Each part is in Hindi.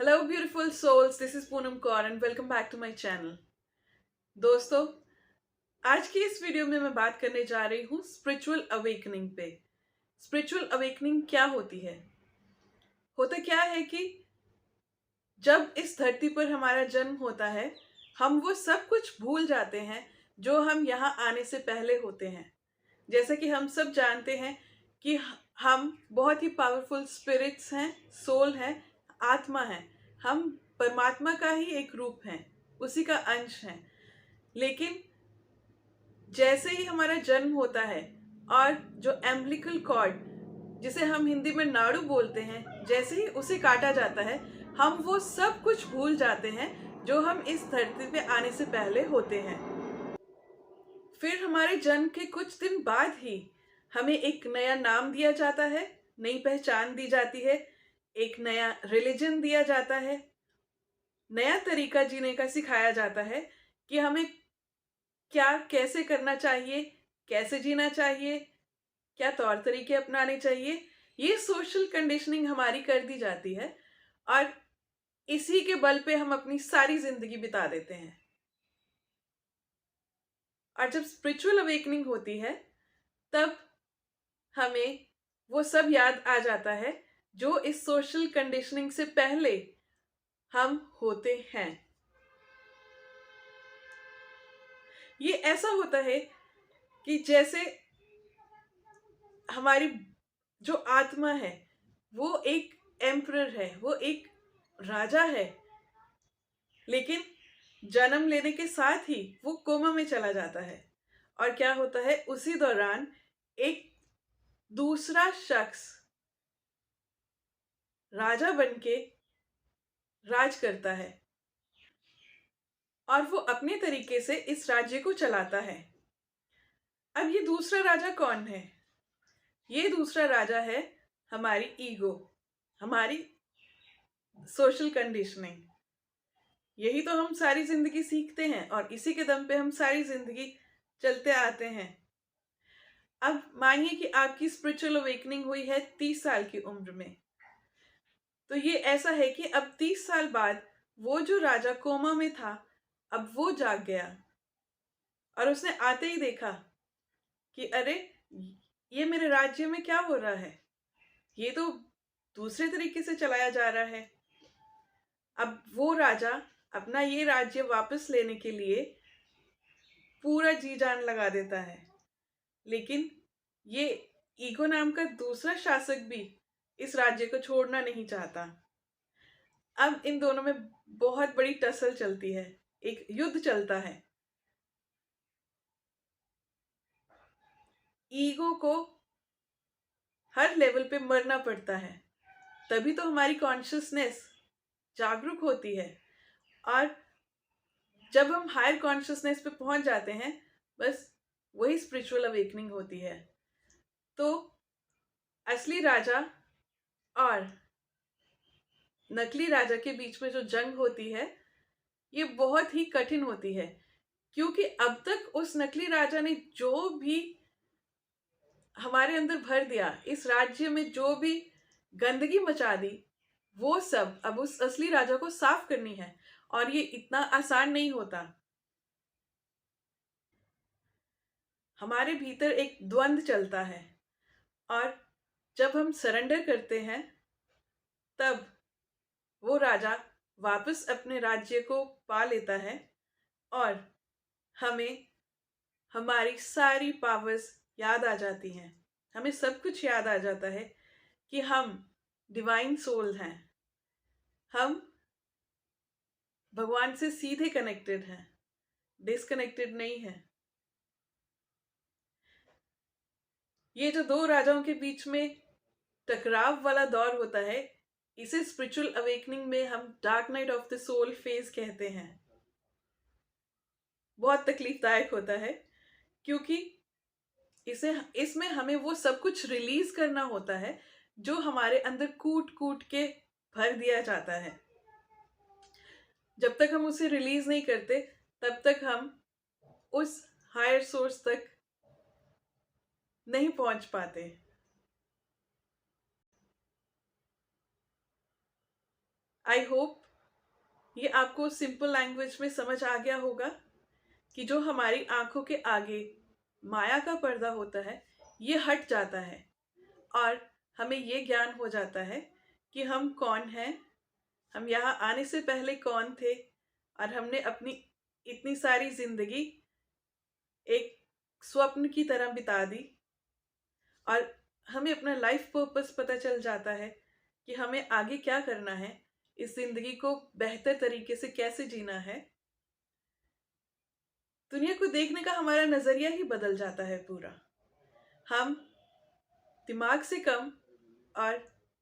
Hello beautiful souls, this is Poonam Kaur and welcome back to my channel. दोस्तों, आज की इस वीडियो में मैं बात करने जा रही हूँ स्पिरिचुअल अवेकनिंग पे। स्पिरिचुअल अवेकनिंग क्या होती है? होता क्या है कि जब इस धरती पर हमारा जन्म होता है, हम वो सब कुछ भूल जाते हैं जो हम यहाँ आने से पहले होते हैं। जैसा कि हम सब जानते हैं कि हम बहुत ही पावरफुल स्पिरिट्स हैं, सोल हैं, आत्मा हैं। हम परमात्मा का ही एक रूप हैं, उसी का अंश हैं। लेकिन जैसे ही हमारा जन्म होता है और जो एम्बिलिकल कॉर्ड, जिसे हम हिंदी में नाड़ू बोलते हैं, जैसे ही उसे काटा जाता है, हम वो सब कुछ भूल जाते हैं जो हम इस धरती पे आने से पहले होते हैं। फिर हमारे जन्म के कुछ दिन बाद ही हमें एक नया नाम दिया जाता है, नई पहचान दी जाती है, एक नया रिलीजन दिया जाता है, नया तरीका जीने का सिखाया जाता है कि हमें क्या कैसे करना चाहिए, कैसे जीना चाहिए, क्या तौर तरीके अपनाने चाहिए। ये सोशल कंडीशनिंग हमारी कर दी जाती है और इसी के बल पे हम अपनी सारी जिंदगी बिता देते हैं। और जब स्पिरिचुअल अवेकनिंग होती है, तब हमें वो सब याद आ जाता है जो इस सोशल कंडीशनिंग से पहले हम होते हैं। ये ऐसा होता है कि जैसे हमारी जो आत्मा है वो एक एम्परर है, वो एक राजा है, लेकिन जन्म लेने के साथ ही वो कोमा में चला जाता है। और क्या होता है, उसी दौरान एक दूसरा शख्स राजा बनके राज करता है और वो अपने तरीके से इस राज्य को चलाता है। अब ये दूसरा राजा कौन है? ये दूसरा राजा है हमारी ईगो, हमारी सोशल कंडीशनिंग। यही तो हम सारी जिंदगी सीखते हैं और इसी के दम पे हम सारी जिंदगी चलते आते हैं। अब मानिए कि आपकी स्पिरिचुअल अवेकनिंग हुई है 30 साल की उम्र में, तो ये ऐसा है कि अब 30 साल बाद वो जो राजा कोमा में था, अब वो जाग गया और उसने आते ही देखा कि अरे, ये मेरे राज्य में क्या हो रहा है, ये तो दूसरे तरीके से चलाया जा रहा है। अब वो राजा अपना ये राज्य वापस लेने के लिए पूरा जी जान लगा देता है, लेकिन ये ईगो नाम का दूसरा शासक भी इस राज्य को छोड़ना नहीं चाहता। अब इन दोनों में बहुत बड़ी टसल चलती है, एक युद्ध चलता है। ईगो को हर लेवल पे मरना पड़ता है, तभी तो हमारी कॉन्शियसनेस जागरूक होती है। और जब हम हायर कॉन्शियसनेस पे पहुंच जाते हैं, बस वही स्पिरिचुअल अवेकनिंग होती है। तो असली राजा और नकली राजा के बीच में जो जंग होती है, ये बहुत ही कठिन होती है, क्योंकि अब तक उस नकली राजा ने जो भी हमारे अंदर भर दिया, इस राज्य में जो भी गंदगी मचा दी, वो सब अब उस असली राजा को साफ करनी है। और ये इतना आसान नहीं होता। हमारे भीतर एक द्वंद चलता है और जब हम सरेंडर करते हैं, तब वो राजा वापस अपने राज्य को पा लेता है और हमें हमारी सारी पावर्स याद आ जाती हैं। हमें सब कुछ याद आ जाता है कि हम डिवाइन सोल हैं, हम भगवान से सीधे कनेक्टेड हैं, डिस्कनेक्टेड नहीं हैं। ये जो दो राजाओं के बीच में टकराव वाला दौर होता है, इसे स्पिरिचुअल अवेकनिंग में हम dark night of the soul phase कहते हैं। बहुत तकलीफदायक होता है, क्योंकि इसमें हमें वो सब कुछ रिलीज करना होता है जो हमारे अंदर कूट कूट के भर दिया जाता है। जब तक हम उसे रिलीज नहीं करते, तब तक हम उस हायर सोर्स तक नहीं पहुंच पाते। आई होप ये आपको सिंपल लैंग्वेज में समझ आ गया होगा कि जो हमारी आंखों के आगे माया का पर्दा होता है ये हट जाता है और हमें ये ज्ञान हो जाता है कि हम कौन हैं, हम यहाँ आने से पहले कौन थे और हमने अपनी इतनी सारी जिंदगी एक स्वप्न की तरह बिता दी और हमें अपना लाइफ पर्पस पता चल जाता है कि हमें आगे क्या करना है, इस जिंदगी को बेहतर तरीके से कैसे जीना है। दुनिया को देखने का हमारा नजरिया ही बदल जाता है पूरा। हम दिमाग से कम और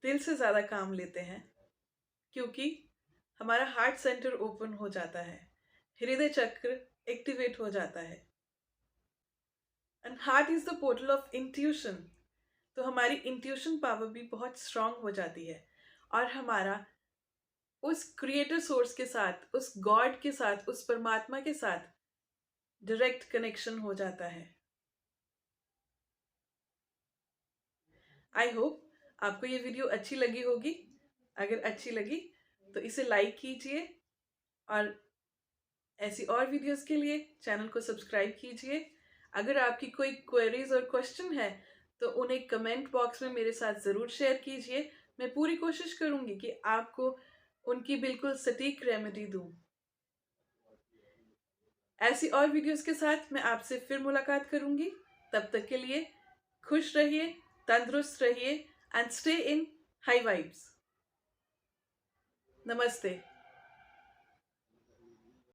दिल से ज्यादा काम लेते हैं क्योंकि हमारा हार्ट सेंटर ओपन हो जाता है, हृदय चक्र एक्टिवेट हो जाता है। And heart is the portal of intuition. तो हमारी इंट्यूशन पावर भी बहुत स्ट्रांग हो जाती है और हमारा उस क्रिएटर सोर्स के साथ, उस गॉड के साथ, उस परमात्मा के साथ डायरेक्ट कनेक्शन हो जाता है। आई होप आपको ये वीडियो अच्छी लगी होगी। अगर अच्छी लगी तो इसे लाइक कीजिए और ऐसी और वीडियोस के लिए चैनल को सब्सक्राइब कीजिए। अगर आपकी कोई क्वेरीज और क्वेश्चन है तो उन्हें कमेंट बॉक्स में मेरे साथ ज़रूर शेयर कीजिए। मैं पूरी कोशिश करूंगी कि आपको उनकी बिल्कुल सटीक रेमेडी दूं। ऐसी और वीडियोस के साथ मैं आपसे फिर मुलाकात करूंगी। तब तक के लिए खुश रहिए, तंदुरुस्त रहिए and stay in high vibes. नमस्ते।